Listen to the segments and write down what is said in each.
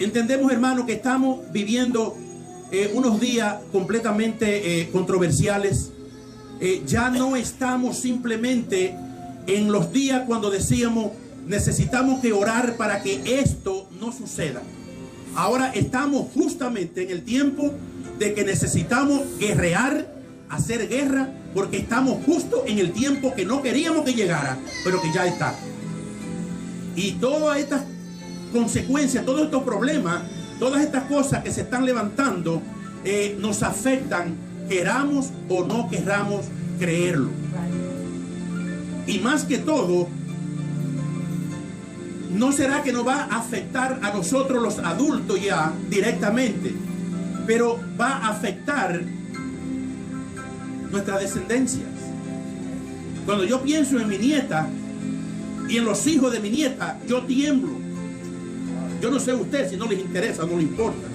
Entendemos, hermano, que estamos viviendo unos días completamente controversiales. Ya no estamos simplemente en los días cuando decíamos necesitamos que orar para que esto no suceda. Ahora estamos justamente en el tiempo de que necesitamos guerrear, hacer guerra, porque estamos justo en el tiempo que no queríamos que llegara, pero que ya está. Y todas estas consecuencias, todos estos problemas, todas estas cosas que se están levantando nos afectan, queramos o no queramos creerlo. Y más que todo, no será que nos va a afectar a nosotros los adultos ya directamente, pero va a afectar nuestras descendencias. Cuando yo pienso en mi nieta y en los hijos de mi nieta, yo tiemblo. Yo no sé a ustedes si no les interesa, no les importa,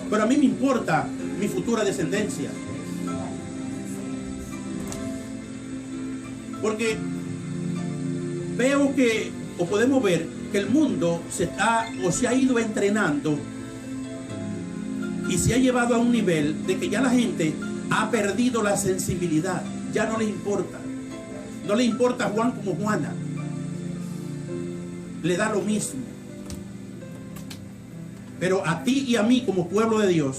pero a mí me importa mi futura descendencia. Porque veo que, o podemos ver que el mundo se ha ido entrenando y se ha llevado a un nivel de que ya la gente ha perdido la sensibilidad. Ya no les importa. No le importa Juan como Juana. Le da lo mismo. Pero a ti y a mí como pueblo de Dios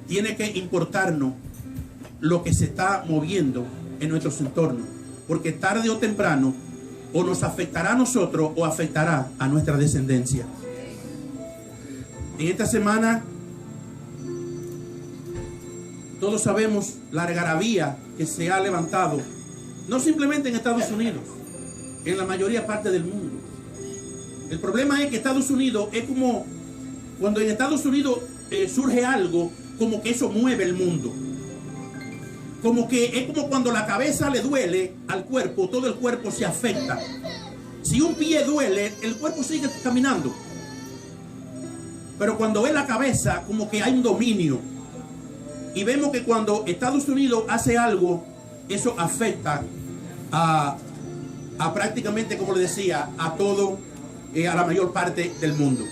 tiene que importarnos lo que se está moviendo en nuestros entornos, porque tarde o temprano o nos afectará a nosotros o afectará a nuestra descendencia. En esta semana todos sabemos la algarabía que se ha levantado, no simplemente en Estados Unidos, en la mayoría parte del mundo. El problema es que Estados Unidos es como cuando en Estados Unidos surge algo, como que eso mueve el mundo. Como que es como cuando la cabeza le duele al cuerpo, todo el cuerpo se afecta. Si un pie duele, el cuerpo sigue caminando. Pero cuando es la cabeza, como que hay un dominio. Y vemos que cuando Estados Unidos hace algo, eso afecta a prácticamente, como le decía, a todo, a la mayor parte del mundo.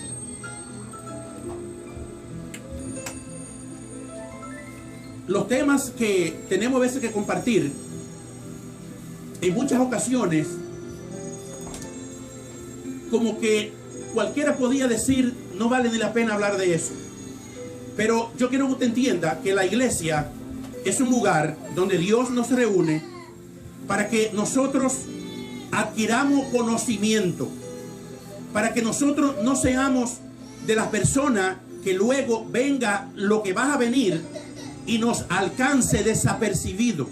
Los temas que tenemos a veces que compartir, en muchas ocasiones, como que cualquiera podía decir, no vale ni la pena hablar de eso. Pero yo quiero que usted entienda que la iglesia es un lugar donde Dios nos reúne para que nosotros adquiramos conocimiento, para que nosotros no seamos de las personas que luego venga lo que va a venir y nos alcance desapercibido.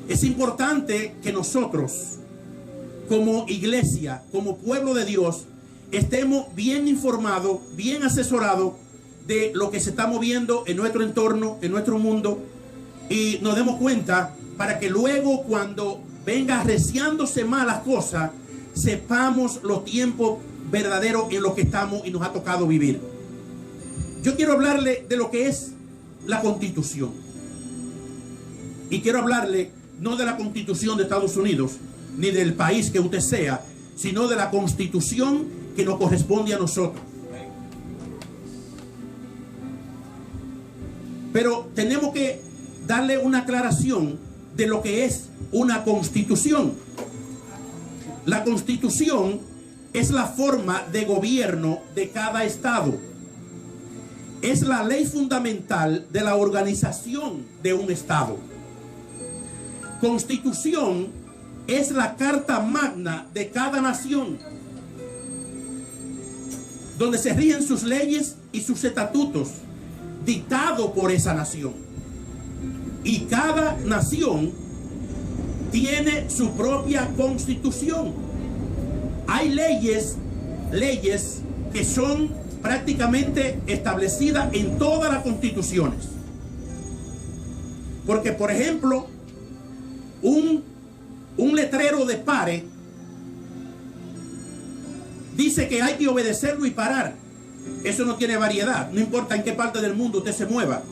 Es importante que nosotros, como iglesia, como pueblo de Dios, estemos bien informados, bien asesorados de lo que se está moviendo en nuestro entorno, en nuestro mundo, y nos demos cuenta para que luego, cuando venga arreciándose más las cosas, sepamos los tiempos verdaderos en los que estamos y nos ha tocado vivir. Yo quiero hablarle de lo que es la Constitución. Y quiero hablarle no de la Constitución de Estados Unidos, ni del país que usted sea, sino de la Constitución que nos corresponde a nosotros. Pero tenemos que darle una aclaración de lo que es una Constitución. La Constitución es la forma de gobierno de cada estado. Es la ley fundamental de la organización de un estado. Constitución es la carta magna de cada nación, donde se rigen sus leyes y sus estatutos, dictado por esa nación. Y cada nación tiene su propia constitución. Hay leyes que son prácticamente establecidas en todas las constituciones. Porque, por ejemplo, un letrero de pare dice que hay que obedecerlo y parar. Eso no tiene variedad. No importa en qué parte del mundo usted se mueva,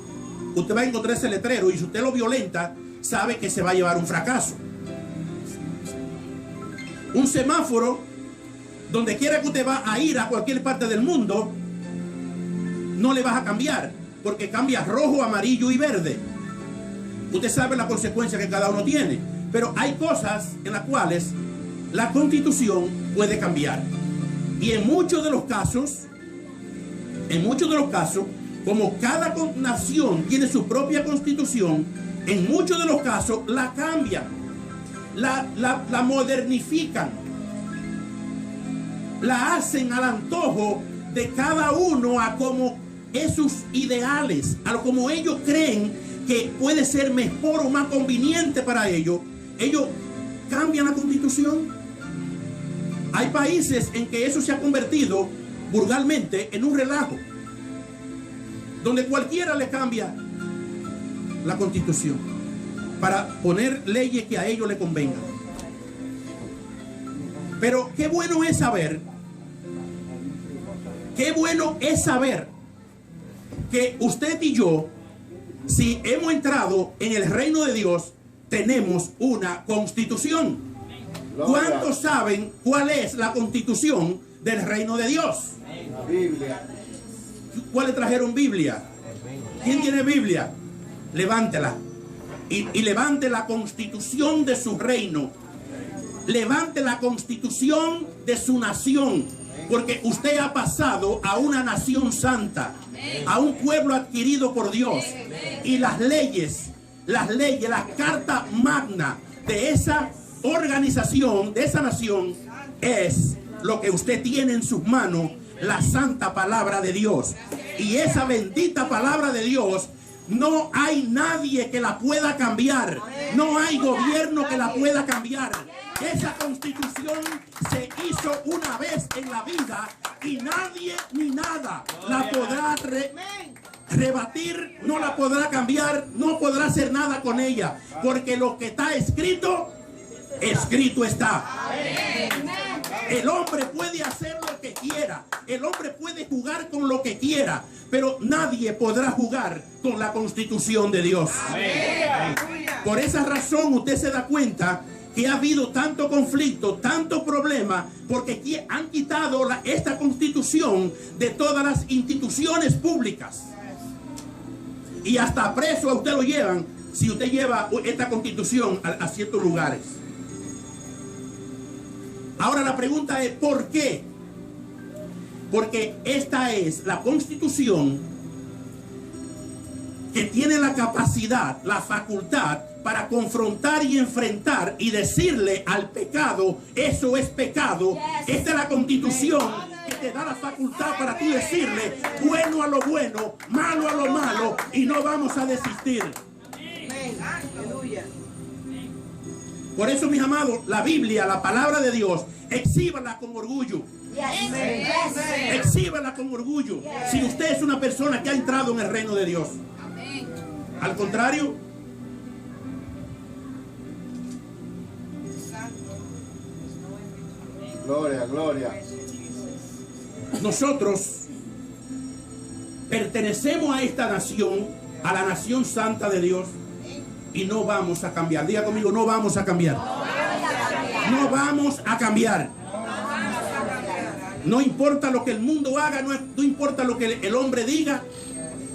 usted va a encontrar ese letrero, y si usted lo violenta, sabe que se va a llevar un fracaso. Un semáforo Donde quiera que usted va a ir a cualquier parte del mundo, no le vas a cambiar, porque cambia rojo, amarillo y verde. Usted sabe la consecuencia que cada uno tiene, pero hay cosas en las cuales la Constitución puede cambiar. Y en muchos de los casos, como cada nación tiene su propia Constitución, en muchos de los casos la cambian, la modernifican, la hacen al antojo de cada uno, a como es sus ideales, a lo como ellos creen que puede ser mejor o más conveniente para ellos. Ellos cambian la Constitución. Hay países en que eso se ha convertido vulgarmente en un relajo, donde cualquiera le cambia la Constitución para poner leyes que a ellos le convengan. Pero qué bueno es saber que usted y yo, si hemos entrado en el reino de Dios, tenemos una Constitución. ¿Cuántos saben cuál es la Constitución del reino de Dios? La Biblia. ¿Cuáles trajeron Biblia? ¿Quién tiene Biblia? Levántela. Y levante la Constitución de su reino. Levante la Constitución de su nación. Porque usted ha pasado a una nación santa, a un pueblo adquirido por Dios. Y las leyes, la carta magna de esa organización, de esa nación, es lo que usted tiene en sus manos, la santa palabra de Dios. Y esa bendita palabra de Dios, no hay nadie que la pueda cambiar. No hay gobierno que la pueda cambiar. Esa Constitución se hizo una vez en la vida y nadie ni nada la podrá rebatir, no la podrá cambiar, no podrá hacer nada con ella, porque lo que está escrito, escrito está. El hombre puede hacer lo que quiera, el hombre puede jugar con lo que quiera, pero nadie podrá jugar con la Constitución de Dios. Por esa razón usted se da cuenta que ha habido tanto conflicto, tanto problema, porque han quitado esta Constitución de todas las instituciones públicas. Y hasta preso a usted lo llevan si usted lleva esta Constitución a ciertos lugares. Ahora la pregunta es, ¿por qué? Porque esta es la Constitución que tiene la capacidad, la facultad para confrontar y enfrentar y decirle al pecado, eso es pecado. Esta es la Constitución que te da la facultad para tú decirle bueno a lo bueno, malo a lo malo, y no vamos a desistir. Por eso, mis amados, la Biblia, la palabra de Dios, exhíbala con orgullo. Exhíbala con orgullo. Si usted es una persona que ha entrado en el reino de Dios. Al contrario, gloria, gloria. Nosotros pertenecemos a esta nación, a la nación santa de Dios, y no vamos a cambiar. Diga conmigo, no vamos a cambiar. No vamos a cambiar. No importa lo que el mundo haga, no importa lo que el hombre diga.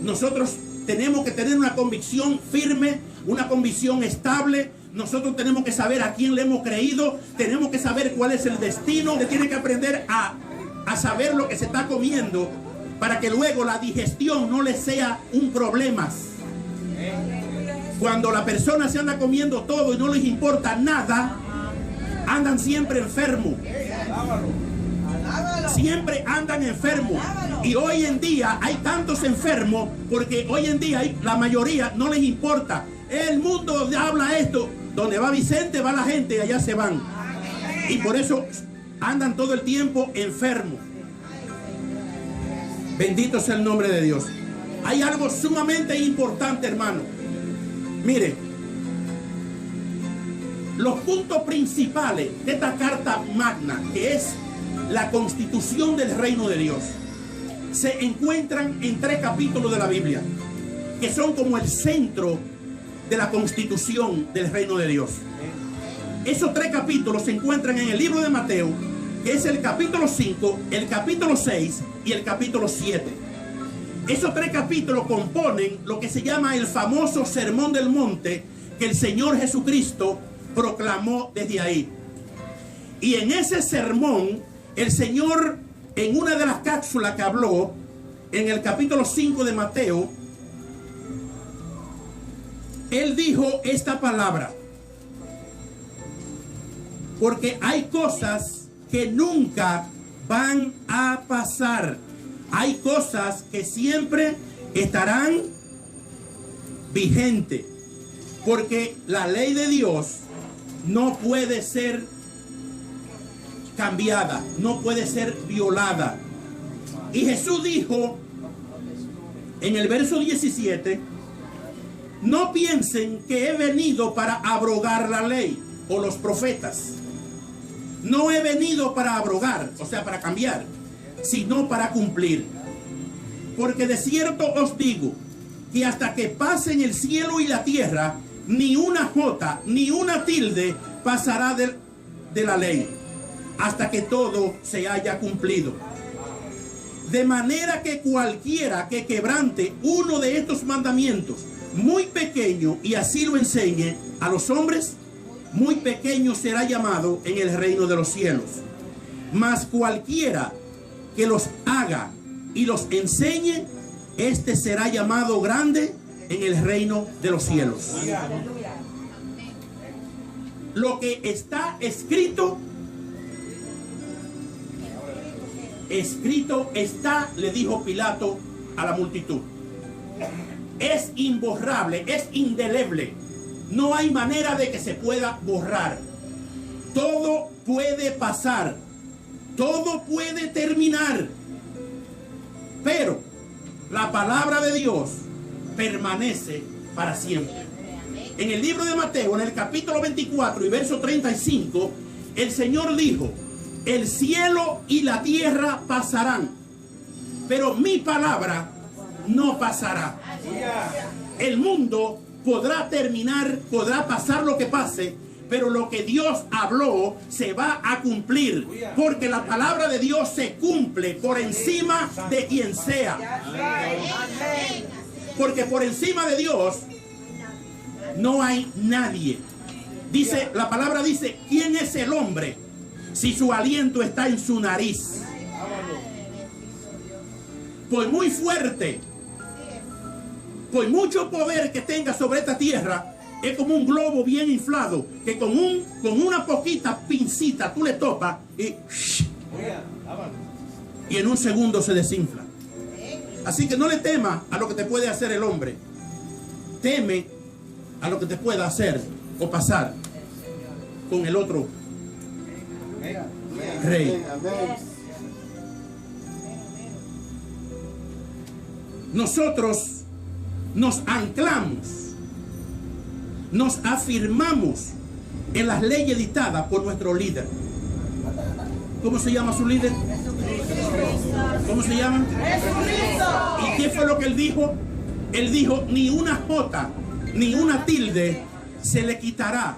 Nosotros tenemos que tener una convicción firme, una convicción estable. Nosotros tenemos que saber a quién le hemos creído. Tenemos que saber cuál es el destino. Usted tiene que aprender a saber lo que se está comiendo, para que luego la digestión no le sea un problema. Cuando la persona se anda comiendo todo y no les importa nada, andan siempre enfermos. Siempre andan enfermos. Y hoy en día hay tantos enfermos porque hoy en día la mayoría no les importa. El mundo habla esto. Donde va Vicente, va la gente y allá se van. Y por eso andan todo el tiempo enfermos. Bendito sea el nombre de Dios. Hay algo sumamente importante, hermano. Mire, los puntos principales de esta carta magna, que es la Constitución del reino de Dios, se encuentran en 3 capítulos de la Biblia, que son como el centro de la Constitución del reino de Dios. Esos 3 capítulos se encuentran en el libro de Mateo, que es el capítulo 5, el capítulo 6 y el capítulo 7. Esos 3 capítulos componen lo que se llama el famoso Sermón del Monte que el Señor Jesucristo proclamó desde ahí. Y en ese sermón, el Señor, en una de las cápsulas que habló, en el capítulo 5 de Mateo, Él dijo esta palabra: porque hay cosas que nunca van a pasar. Hay cosas que siempre estarán vigentes. Porque la ley de Dios no puede ser cambiada, no puede ser violada. Y Jesús dijo en el verso 17: no piensen que he venido para abrogar la ley o los profetas. No he venido para abrogar, o sea, para cambiar, sino para cumplir. Porque de cierto os digo que hasta que pasen el cielo y la tierra, ni una jota, ni una tilde pasará de la ley, hasta que todo se haya cumplido. De manera que cualquiera que quebrante uno de estos mandamientos, muy pequeño, y así lo enseñe a los hombres, muy pequeño será llamado en el reino de los cielos. Mas cualquiera que los haga y los enseñe, este será llamado grande en el reino de los cielos. Lo que está escrito, escrito está, le dijo Pilato a la multitud. Es imborrable, es indeleble. No hay manera de que se pueda borrar. Todo puede pasar, todo puede terminar, pero la palabra de Dios permanece para siempre. En el libro de Mateo, en el capítulo 24 y verso 35, el Señor dijo: el cielo y la tierra pasarán, pero mi palabra no pasará. El mundo podrá terminar, podrá pasar lo que pase, pero lo que Dios habló se va a cumplir, porque la palabra de Dios se cumple por encima de quien sea. Porque por encima de Dios no hay nadie. Dice, la palabra dice: ¿quién es el hombre si su aliento está en su nariz? Por muy fuerte, por mucho poder que tenga sobre esta tierra, es como un globo bien inflado, que con una poquita pincita tú le topas y en un segundo se desinfla. Así que no le temas a lo que te puede hacer el hombre. Teme a lo que te pueda hacer o pasar con el otro rey. Nosotros nos anclamos, nos afirmamos en las leyes dictadas por nuestro líder. ¿Cómo se llama su líder? ¿Cómo se llama? ¿Y qué fue lo que él dijo? Él dijo: ni una jota, ni una tilde se le quitará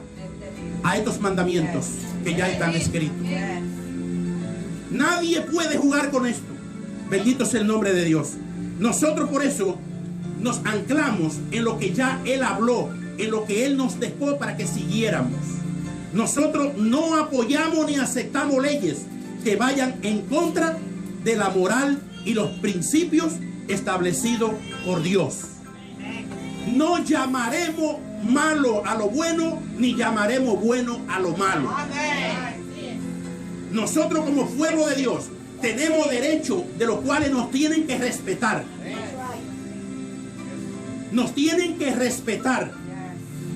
a estos mandamientos que ya están escritos. Nadie puede jugar con esto. Bendito sea el nombre de Dios. Nosotros por eso nos anclamos en lo que ya Él habló, en lo que Él nos dejó para que siguiéramos. Nosotros no apoyamos ni aceptamos leyes que vayan en contra de la moral y los principios establecidos por Dios. No llamaremos malo a lo bueno, ni llamaremos bueno a lo malo. Nosotros como pueblo de Dios tenemos derechos de los cuales nos tienen que respetar. Nos tienen que respetar.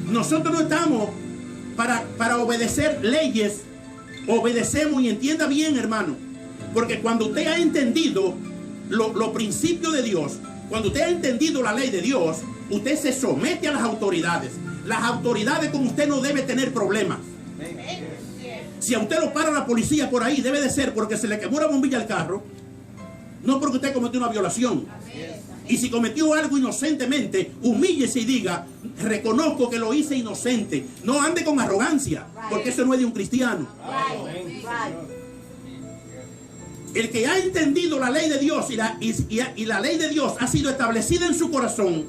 Nosotros no estamos para obedecer leyes. Obedecemos, y entienda bien, hermano, porque cuando usted ha entendido los principios de Dios, cuando usted ha entendido la ley de Dios, usted se somete a las autoridades. Las autoridades con usted no debe tener problemas. Si a usted lo para la policía por ahí, debe de ser porque se le quemó una bombilla al carro, no porque usted cometió una violación. Y si cometió algo inocentemente, humíllese y diga: reconozco que lo hice inocente. No ande con arrogancia, porque eso no es de un cristiano. el que ha entendido la ley de Dios y la ley de Dios ha sido establecida en su corazón,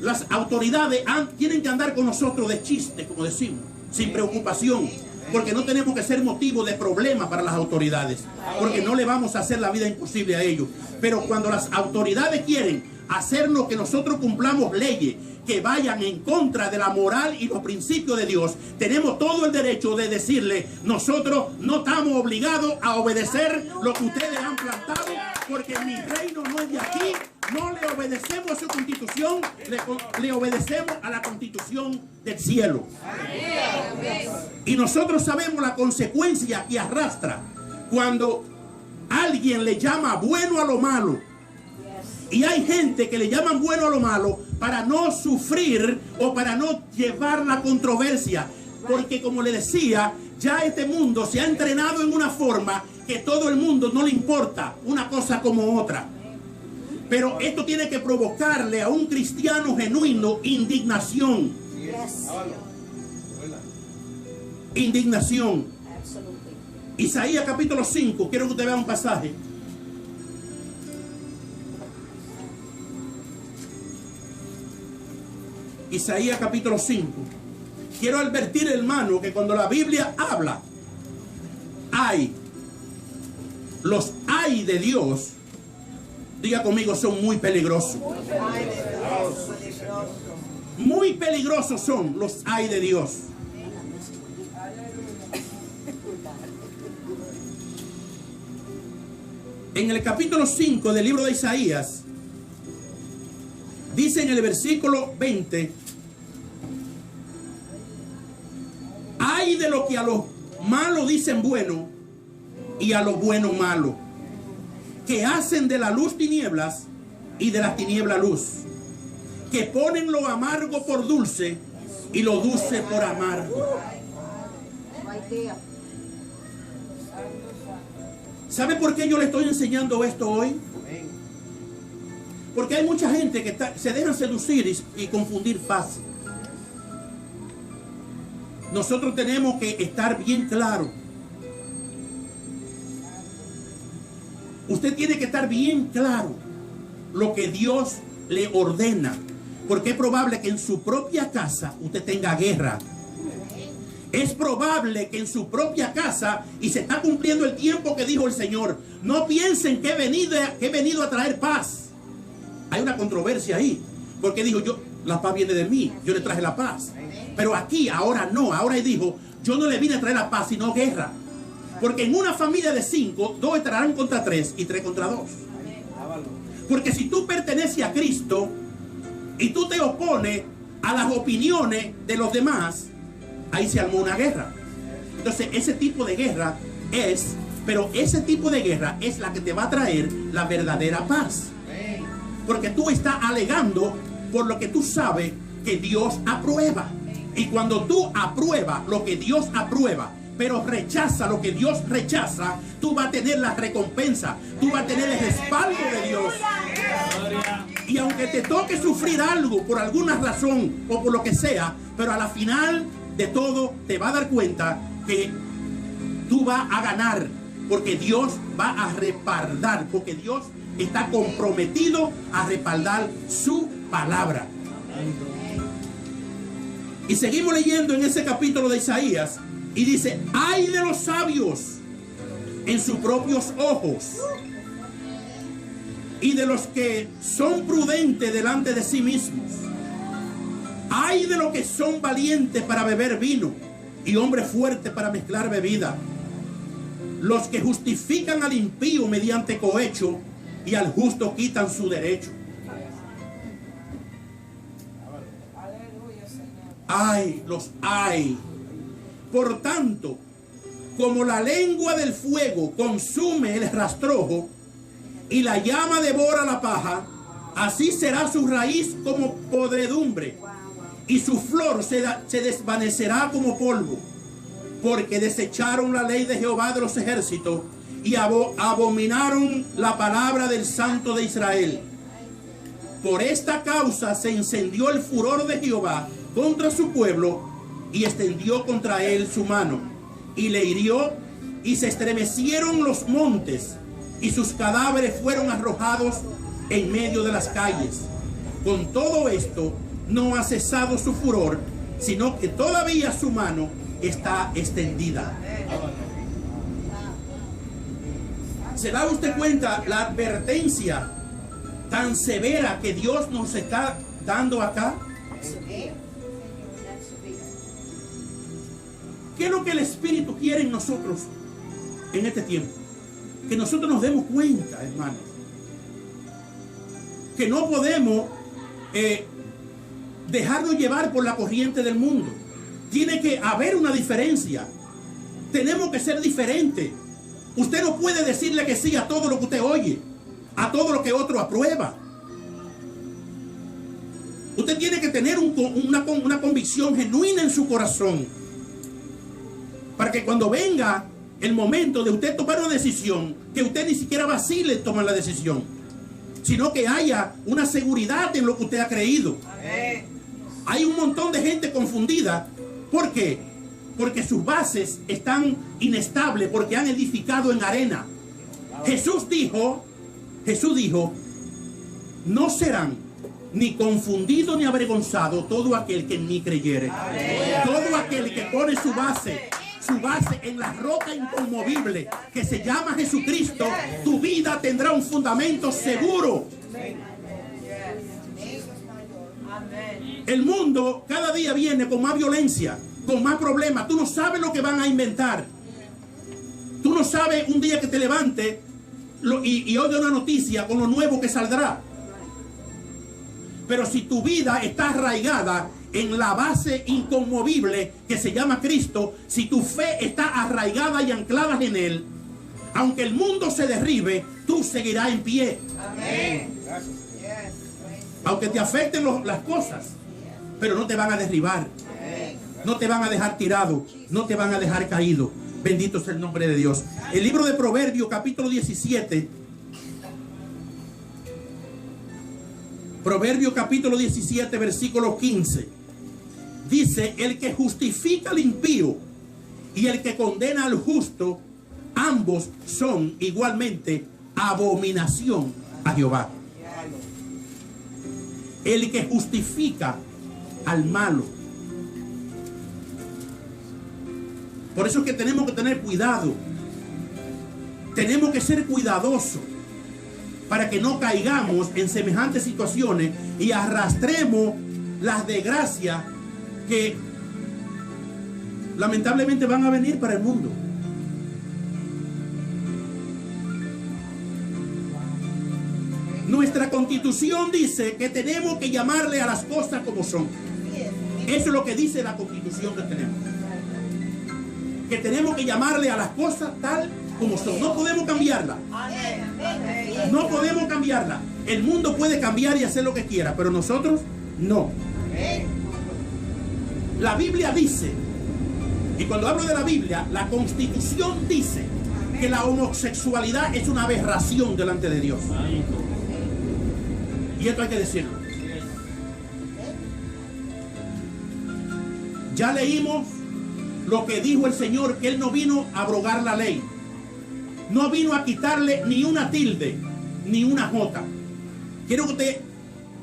las autoridades tienen que andar con nosotros de chiste, como decimos, sin preocupación, porque no tenemos que ser motivo de problema para las autoridades, porque no le vamos a hacer la vida imposible a ellos. Pero cuando las autoridades quieren hacernos que nosotros cumplamos leyes que vayan en contra de la moral y los principios de Dios, tenemos todo el derecho de decirle: nosotros no estamos obligados a obedecer lo que ustedes han plantado, porque mi reino no es de aquí. No le obedecemos a su constitución, le obedecemos a la constitución del cielo. Y nosotros sabemos la consecuencia que arrastra cuando alguien le llama bueno a lo malo. Y hay gente que le llaman bueno a lo malo para no sufrir o para no llevar la controversia. Porque, como le decía, ya este mundo se ha entrenado en una forma que todo el mundo no le importa una cosa como otra. Pero esto tiene que provocarle a un cristiano genuino indignación. Indignación. Isaías capítulo 5, quiero que usted vea un pasaje. Isaías capítulo 5. Quiero advertir, hermano, que cuando la Biblia habla, los hay de Dios, diga conmigo, son muy peligrosos. Muy peligrosos son los hay de Dios. En el capítulo 5 del libro de Isaías, dice en el versículo 20: ay de lo que a los malos dicen bueno y a los buenos malo, que hacen de la luz tinieblas y de la tiniebla luz, que ponen lo amargo por dulce y lo dulce por amargo. ¿Sabe por qué yo le estoy enseñando esto hoy? Porque hay mucha gente que se dejan seducir y confundir fácil. Nosotros tenemos que estar bien claros. Usted tiene que estar bien claro lo que Dios le ordena, porque es probable que en su propia casa usted tenga guerra. Es probable que en su propia casa, y se está cumpliendo el tiempo que dijo el Señor, no piensen que he venido a traer paz. Hay una controversia ahí, porque dijo: la paz viene de mí, yo le traje la paz. Pero aquí, ahora no, ahora él dijo: yo no le vine a traer la paz, sino guerra. Porque en una familia de 5, 2 estarán contra 3 y 3 contra 2. Porque si tú perteneces a Cristo y tú te opones a las opiniones de los demás, ahí se armó una guerra. Entonces ese tipo de guerra es la que te va a traer la verdadera paz. Porque tú estás alegando por lo que tú sabes que Dios aprueba. Y cuando tú apruebas lo que Dios aprueba, pero rechaza lo que Dios rechaza, tú vas a tener la recompensa, tú vas a tener el respaldo de Dios. Y aunque te toque sufrir algo por alguna razón o por lo que sea, pero a la final de todo te va a dar cuenta que tú vas a ganar, porque Dios va a respaldar, porque Dios está comprometido a respaldar su palabra. Y seguimos leyendo en ese capítulo de Isaías y dice: ay de los sabios en sus propios ojos y de los que son prudentes delante de sí mismos. Ay de los que son valientes para beber vino y hombres fuertes para mezclar bebida, los que justifican al impío mediante cohecho y al justo quitan su derecho. Ay, los hay. Por tanto, como la lengua del fuego consume el rastrojo y la llama devora la paja, así será su raíz como podredumbre y su flor se desvanecerá como polvo, porque desecharon la ley de Jehová de los ejércitos y abominaron la palabra del Santo de Israel. Por esta causa se encendió el furor de Jehová contra su pueblo y extendió contra él su mano y le hirió y se estremecieron los montes, y sus cadáveres fueron arrojados en medio de las calles. Con todo esto, no ha cesado su furor, sino que todavía su mano está extendida. ¿Se da usted cuenta la advertencia tan severa que Dios nos está dando acá? ¿Qué es lo que el Espíritu quiere en nosotros en este tiempo? Que nosotros nos demos cuenta, hermanos, que no podemos dejarnos llevar por la corriente del mundo. Tiene que haber una diferencia. Tenemos que ser diferentes. Usted no puede decirle que sí a todo lo que usted oye, a todo lo que otro aprueba. Usted tiene que tener una convicción genuina en su corazón, para que cuando venga el momento de usted tomar una decisión, que usted ni siquiera vacile en tomar la decisión, sino que haya una seguridad en lo que usted ha creído. Amén. Hay un montón de gente confundida. ¿Por qué? Porque sus bases están inestables, porque han edificado en arena. Jesús dijo, no serán ni confundido ni avergonzado todo aquel que en mí creyere. Amén. Todo aquel que pone su base en la roca inconmovible que se llama Jesucristo, tu vida tendrá un fundamento seguro. El mundo cada día viene con más violencia, con más problemas. Tú no sabes lo que van a inventar. Tú no sabes un día que te levantes y oiga una noticia con lo nuevo que saldrá. Pero si tu vida está arraigada en la base inconmovible que se llama Cristo, si tu fe está arraigada y anclada en Él, aunque el mundo se derribe, tú seguirás en pie. Amén. Aunque te afecten las cosas, pero no te van a derribar. No te van a dejar tirado, no te van a dejar caído. Bendito sea el nombre de Dios. El libro de Proverbios, capítulo 17. Proverbios capítulo 17, versículo 15. Dice: el que justifica al impío y el que condena al justo, ambos son igualmente abominación a Jehová. El que justifica al malo. Por eso es que tenemos que tener cuidado. Tenemos que ser cuidadosos para que no caigamos en semejantes situaciones y arrastremos las desgracias que lamentablemente van a venir para el mundo. Nuestra Constitución dice que tenemos que llamarle a las cosas como son. Eso es lo que dice la Constitución que tenemos. Que tenemos que llamarle a las cosas tal como son. No podemos cambiarla. No podemos cambiarla. El mundo puede cambiar y hacer lo que quiera, pero nosotros no. La Biblia dice, y cuando hablo de la Biblia, la Constitución dice que la homosexualidad es una aberración delante de Dios. Y esto hay que decirlo. Ya leímos lo que dijo el Señor, que Él no vino a abrogar la ley. No vino a quitarle ni una tilde, ni una jota. Quiero que usted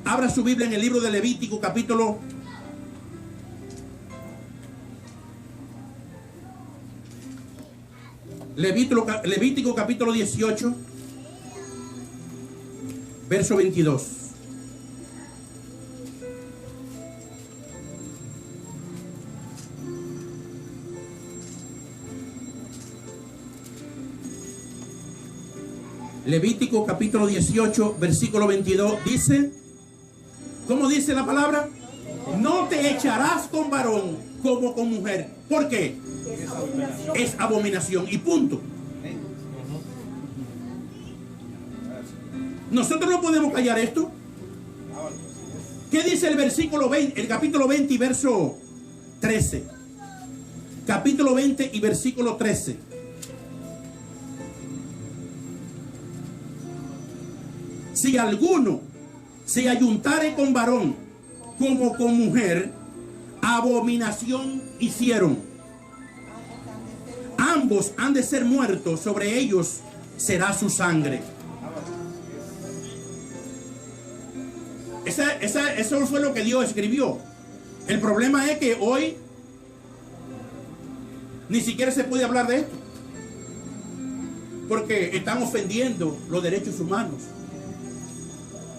abra su Biblia en el libro de Levítico, capítulo 18, verso 22. Levítico capítulo 18, versículo 22 dice, ¿cómo dice la palabra? No te echarás con varón como con mujer. ¿Por qué? Es abominación y punto. Nosotros no podemos callar esto. ¿Qué dice el versículo 20, el capítulo 20 y verso 13? Capítulo 20 y versículo 13. Si alguno se ayuntare con varón como con mujer, abominación hicieron. ambos han de ser muertos, sobre ellos será su sangre. Eso fue lo que Dios escribió. El problema es que hoy ni siquiera se puede hablar de esto, porque están ofendiendo los derechos humanos.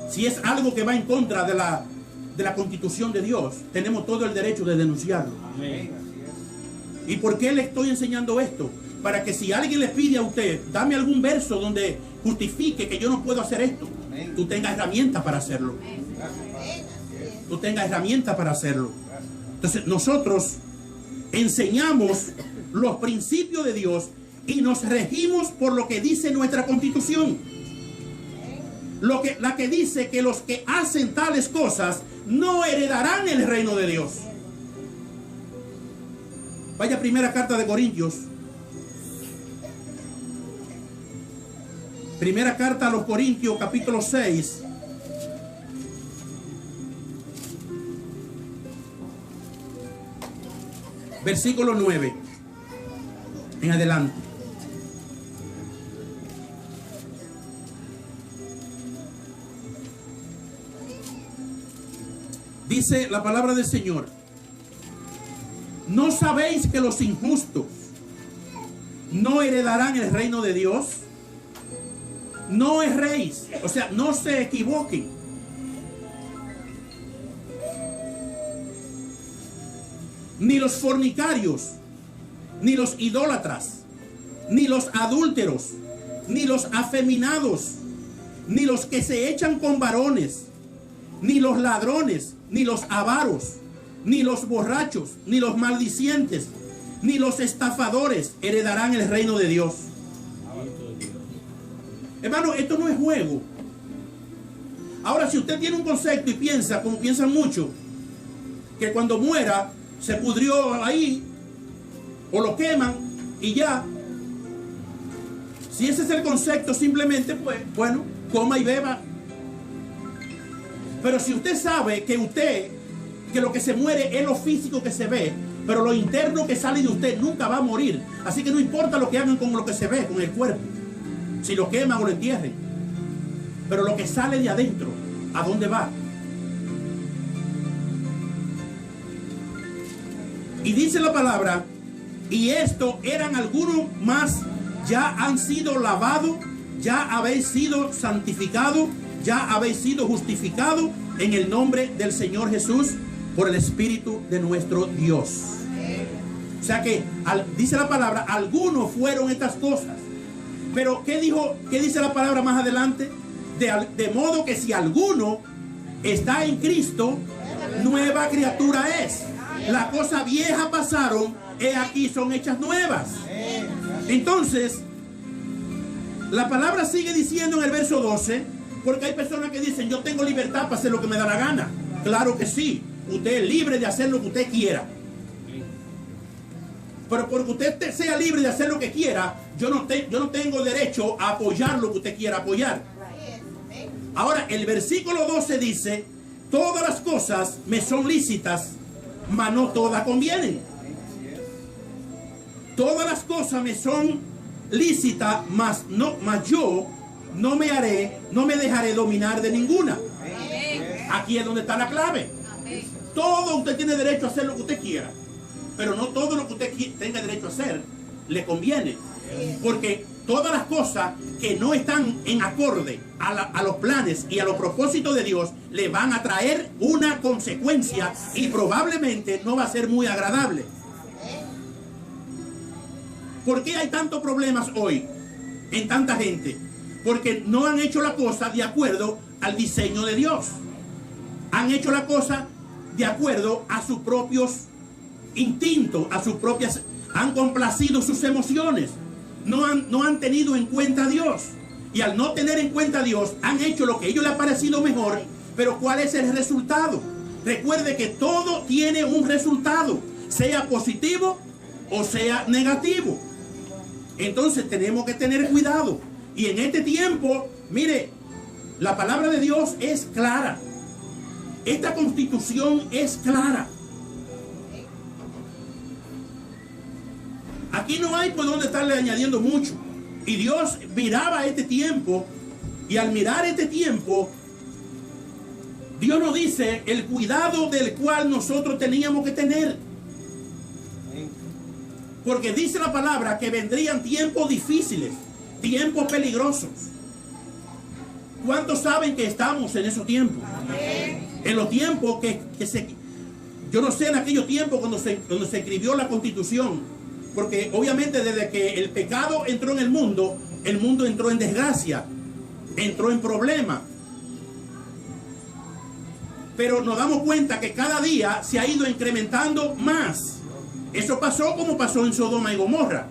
Si es algo que va en contra de la Constitución de Dios, tenemos todo el derecho de denunciarlo. Amén. ¿Y por qué le estoy enseñando esto? Para que si alguien le pide a usted, dame algún verso donde justifique que yo no puedo hacer esto, tú tengas herramientas para hacerlo. Tú tengas herramientas para hacerlo. Entonces nosotros enseñamos los principios de Dios y nos regimos por lo que dice nuestra Constitución. La que dice que los que hacen tales cosas no heredarán el reino de Dios. Vaya, primera carta de Corintios. Primera carta a los Corintios, capítulo 6. Versículo 9 en adelante. Dice la palabra del Señor: ¿no sabéis que los injustos no heredarán el reino de Dios? No erréis, o sea, no se equivoquen. Ni los fornicarios, ni los idólatras, ni los adúlteros, ni los afeminados, ni los que se echan con varones, ni los ladrones, ni los avaros, ni los borrachos, ni los maldicientes, ni los estafadores heredarán el reino de Dios. Hermano, esto no es juego. Ahora, si usted tiene un concepto y piensa, como piensan muchos, que cuando muera se pudrió ahí, o lo queman y ya. Si ese es el concepto, simplemente, pues, bueno, coma y beba. Pero si usted sabe que lo que se muere es lo físico que se ve, pero lo interno que sale de usted nunca va a morir. Así que no importa lo que hagan con lo que se ve, con el cuerpo, si lo queman o lo entierren, pero lo que sale de adentro, ¿a dónde va? Y dice la palabra: y esto eran algunos más, ya han sido lavados, ya habéis sido santificados, ya habéis sido justificados en el nombre del Señor Jesús por el Espíritu de nuestro Dios. O sea que dice la palabra, algunos fueron estas cosas. Pero ¿qué dice la palabra más adelante? De modo que si alguno está en Cristo, nueva criatura es. Las cosas viejas pasaron, he aquí son hechas nuevas. Entonces, la palabra sigue diciendo en el verso 12, porque hay personas que dicen: yo tengo libertad para hacer lo que me da la gana. Claro que sí, usted es libre de hacer lo que usted quiera. Pero porque usted sea libre de hacer lo que quiera, yo no tengo derecho a apoyar lo que usted quiera apoyar. Ahora, el versículo 12 dice: todas las cosas me son lícitas, mas no todas convienen. Todas las cosas me son lícitas, mas yo no me dejaré dominar de ninguna. Aquí es donde está la clave. Todo usted tiene derecho a hacer lo que usted quiera, pero no todo lo que usted tenga derecho a hacer le conviene. Porque todas las cosas que no están en acorde a los planes y a los propósitos de Dios le van a traer una consecuencia, y probablemente no va a ser muy agradable. ¿Por qué hay tantos problemas hoy en tanta gente? Porque no han hecho la cosa de acuerdo al diseño de Dios. Han hecho la cosa de acuerdo a sus propios instintos, han complacido sus emociones. No han tenido en cuenta a Dios. Y al no tener en cuenta a Dios, han hecho lo que a ellos les ha parecido mejor. Pero ¿cuál es el resultado? Recuerde que todo tiene un resultado, sea positivo o sea negativo. Entonces tenemos que tener cuidado. Y en este tiempo, mire, la palabra de Dios es clara. Esta Constitución es clara. Aquí no hay por dónde estarle añadiendo mucho. Y Dios miraba este tiempo, y al mirar este tiempo, Dios nos dice el cuidado del cual nosotros teníamos que tener. Porque dice la palabra que vendrían tiempos difíciles, tiempos peligrosos. ¿Cuántos saben que estamos en esos tiempos? En los tiempos yo no sé en aquellos tiempos cuando se escribió la Constitución, porque obviamente desde que el pecado entró en el mundo entró en desgracia, entró en problema. Pero nos damos cuenta que cada día se ha ido incrementando más. Eso pasó como pasó en Sodoma y Gomorra.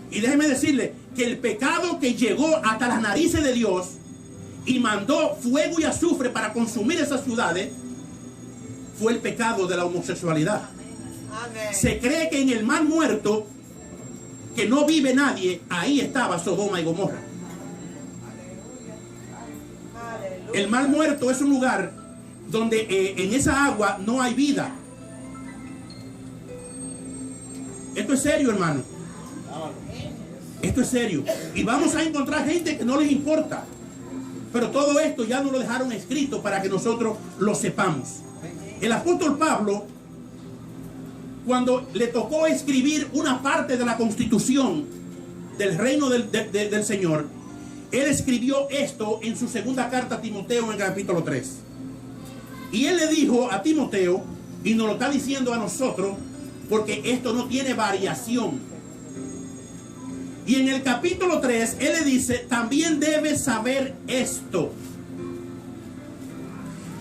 Y déjeme decirle que el pecado que llegó hasta las narices de Dios y mandó fuego y azufre para consumir esas ciudades fue el pecado de la homosexualidad. Amén. Se cree que en el mar muerto, que no vive nadie, ahí estaba Sodoma y Gomorra. El mar muerto es un lugar donde en esa agua no hay vida. Esto es serio, hermano. Esto es serio. Y vamos a encontrar gente que no les importa. Pero todo esto ya nos lo dejaron escrito para que nosotros lo sepamos. El apóstol Pablo, cuando le tocó escribir una parte de la Constitución del reino del Señor, él escribió esto en su segunda carta a Timoteo en el capítulo 3. Y él le dijo a Timoteo, y nos lo está diciendo a nosotros, porque esto no tiene variación. Y en el capítulo 3, él le dice, también debes saber esto,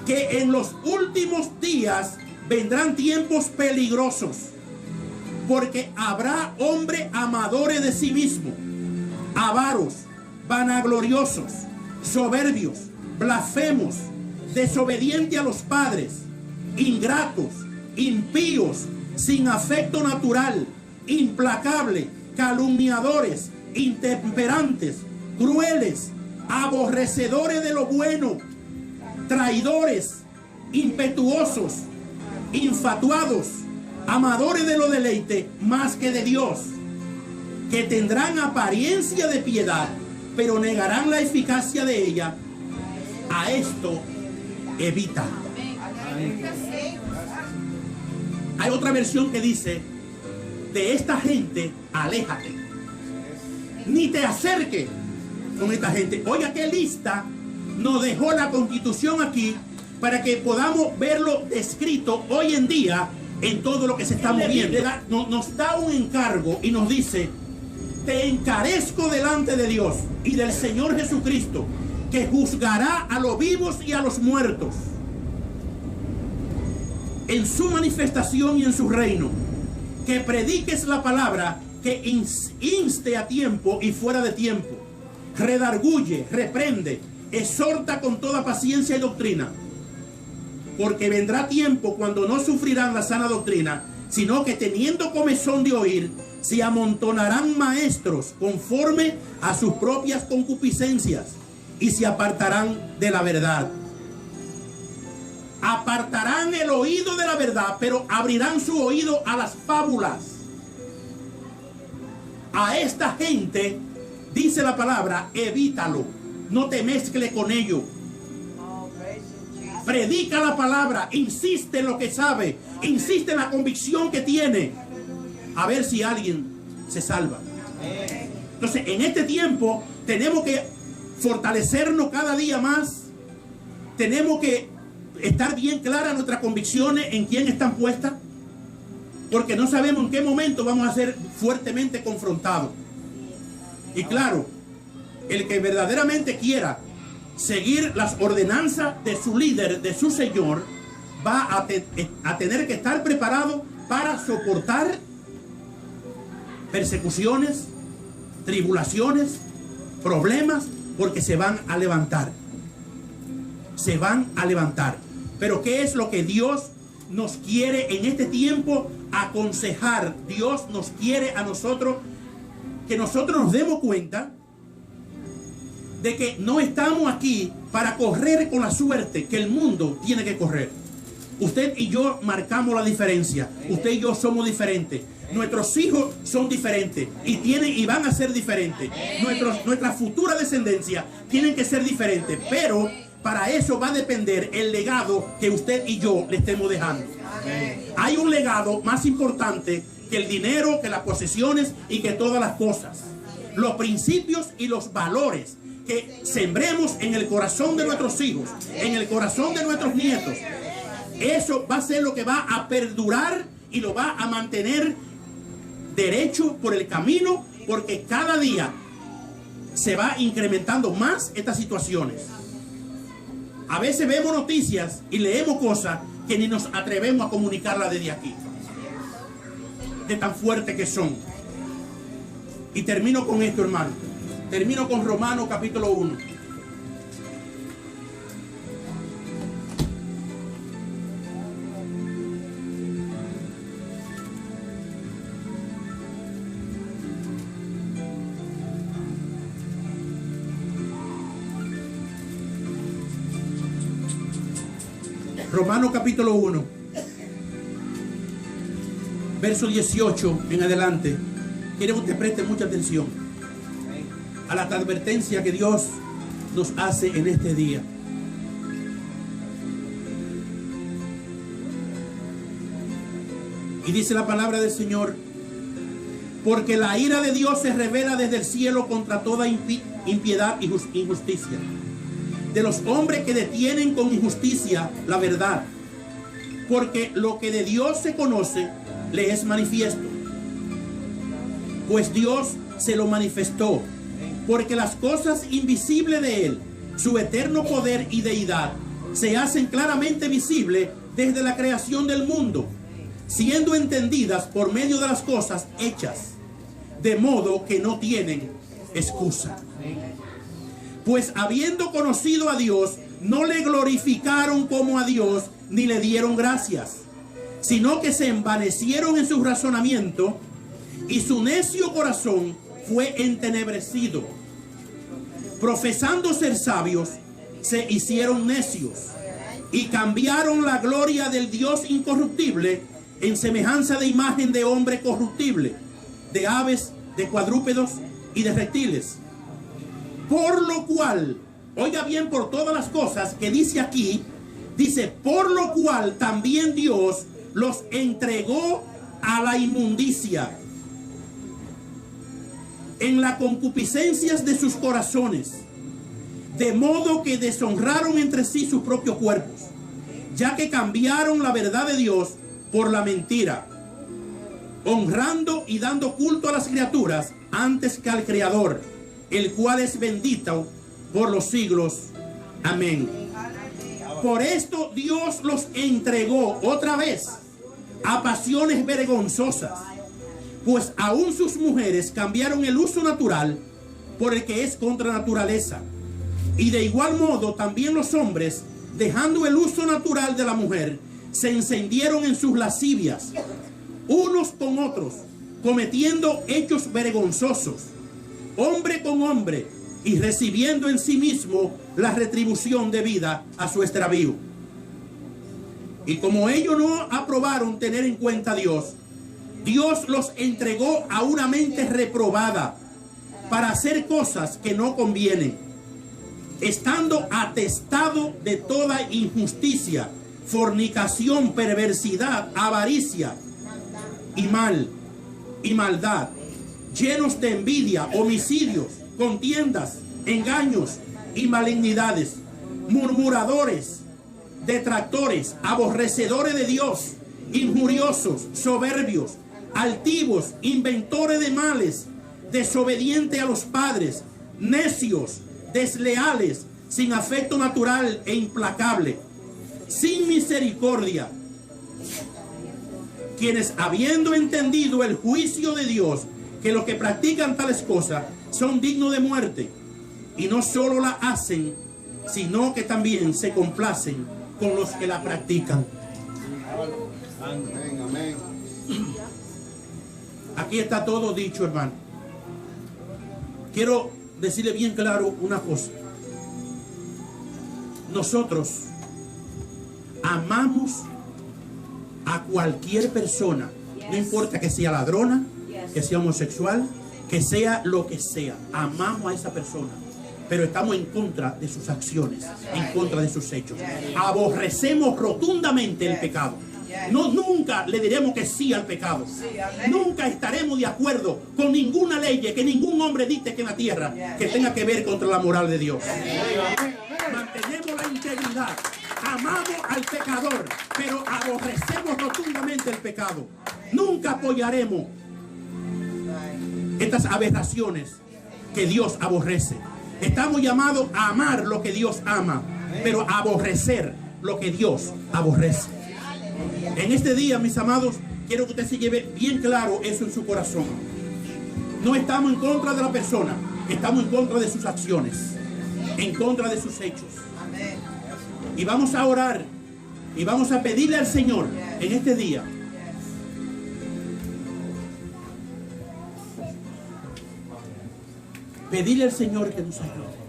que en los últimos días vendrán tiempos peligrosos, porque habrá hombres amadores de sí mismos, avaros, vanagloriosos, soberbios, blasfemos, desobedientes a los padres, ingratos, impíos, sin afecto natural, implacables, calumniadores, intemperantes, crueles, aborrecedores de lo bueno, traidores, impetuosos, infatuados, amadores de lo deleite más que de Dios, que tendrán apariencia de piedad, pero negarán la eficacia de ella. A esto evita. Hay otra versión que dice, de esta gente aléjate, ni te acerques con esta gente. Oiga, qué lista nos dejó la Constitución aquí para que podamos verlo descrito hoy en día en todo lo que se está moviendo. Nos da un encargo y nos dice, te encarezco delante de Dios y del Señor Jesucristo, que juzgará a los vivos y a los muertos en su manifestación y en su reino, que prediques la palabra, que inste a tiempo y fuera de tiempo, redarguye, reprende, exhorta con toda paciencia y doctrina, porque vendrá tiempo cuando no sufrirán la sana doctrina, sino que teniendo comezón de oír, se amontonarán maestros conforme a sus propias concupiscencias y se apartarán de la verdad. Apartarán el oído de la verdad, pero abrirán su oído a las fábulas. A esta gente, dice la palabra, evítalo, no te mezcle con ello. Predica la palabra, insiste en lo que sabe, insiste en la convicción que tiene, a ver si alguien se salva. Entonces, en este tiempo tenemos que fortalecernos cada día más. Tenemos que estar bien claras nuestras convicciones en quién están puestas, porque no sabemos en qué momento vamos a ser fuertemente confrontados. Y claro, el que verdaderamente quiera seguir las ordenanzas de su líder, de su Señor, va a tener que estar preparado para soportar persecuciones, tribulaciones, problemas, porque se van a levantar. Se van a levantar. Pero ¿qué es lo que Dios nos quiere en este tiempo aconsejar? Dios nos quiere a nosotros que nosotros nos demos cuenta de que no estamos aquí para correr con la suerte que el mundo tiene que correr. Usted y yo marcamos la diferencia. Usted y yo somos diferentes. Nuestros hijos son diferentes y van a ser diferentes. Nuestra futura descendencia tienen que ser diferentes, pero para eso va a depender el legado que usted y yo le estemos dejando. Hay un legado más importante que el dinero, que las posesiones y que todas las cosas. Los principios y los valores que sembremos en el corazón de nuestros hijos, en el corazón de nuestros nietos, eso va a ser lo que va a perdurar y lo va a mantener derecho por el camino, porque cada día se va incrementando más estas situaciones. A veces vemos noticias y leemos cosas que ni nos atrevemos a comunicarlas desde aquí, de tan fuertes que son. Y termino con esto, hermano. Termino con Romanos capítulo 1. Romanos capítulo 1, verso 18 en adelante. Quiero que usted preste mucha atención a la advertencia que Dios nos hace en este día. Y dice la palabra del Señor: porque la ira de Dios se revela desde el cielo contra toda impiedad y injusticia de los hombres que detienen con injusticia la verdad, porque lo que de Dios se conoce le es manifiesto, pues Dios se lo manifestó, porque las cosas invisibles de Él, su eterno poder y deidad, se hacen claramente visibles desde la creación del mundo, siendo entendidas por medio de las cosas hechas, de modo que no tienen excusa. Pues habiendo conocido a Dios, no le glorificaron como a Dios, ni le dieron gracias, sino que se envanecieron en su razonamiento, y su necio corazón fue entenebrecido. Profesando ser sabios, se hicieron necios, y cambiaron la gloria del Dios incorruptible en semejanza de imagen de hombre corruptible, de aves, de cuadrúpedos y de reptiles. Por lo cual, oiga bien, por todas las cosas que dice aquí, dice: por lo cual también Dios los entregó a la inmundicia en las concupiscencias de sus corazones, de modo que deshonraron entre sí sus propios cuerpos, ya que cambiaron la verdad de Dios por la mentira, honrando y dando culto a las criaturas antes que al Creador, el cual es bendito por los siglos. Amén. Por esto Dios los entregó otra vez a pasiones vergonzosas, pues aún sus mujeres cambiaron el uso natural por el que es contra naturaleza. Y de igual modo también los hombres, dejando el uso natural de la mujer, se encendieron en sus lascivias, unos con otros, cometiendo hechos vergonzosos, hombre con hombre, y recibiendo en sí mismo la retribución debida a su extravío. Y como ellos no aprobaron tener en cuenta a Dios, Dios los entregó a una mente reprobada para hacer cosas que no convienen, estando atestado de toda injusticia, fornicación, perversidad, avaricia y maldad, llenos de envidia, homicidios, contiendas, engaños y malignidades, murmuradores, detractores, aborrecedores de Dios, injuriosos, soberbios, altivos, inventores de males, desobedientes a los padres, necios, desleales, sin afecto natural e implacable, sin misericordia, quienes, habiendo entendido el juicio de Dios, que los que practican tales cosas son dignos de muerte, y no solo la hacen, sino que también se complacen con los que la practican. Amén, amén. Aquí está todo dicho, hermano. Quiero decirle bien claro una cosa. Nosotros amamos a cualquier persona No importa que sea ladrona, que sea homosexual, que sea lo que sea. Amamos a esa persona, pero estamos en contra de sus acciones, en contra de sus hechos. Aborrecemos rotundamente el pecado. No, nunca le diremos que sí al pecado. Nunca estaremos de acuerdo con ninguna ley que ningún hombre dicte que en la tierra que tenga que ver contra la moral de Dios. Mantenemos la integridad. Amamos al pecador, pero aborrecemos rotundamente el pecado. Nunca apoyaremos estas aberraciones que Dios aborrece. Estamos llamados a amar lo que Dios ama, pero a aborrecer lo que Dios aborrece. En este día, mis amados, quiero que usted se lleve bien claro eso en su corazón. No estamos en contra de la persona, estamos en contra de sus acciones, en contra de sus hechos. Y vamos a orar y vamos a pedirle al Señor en este día pedirle al Señor que nos ayude.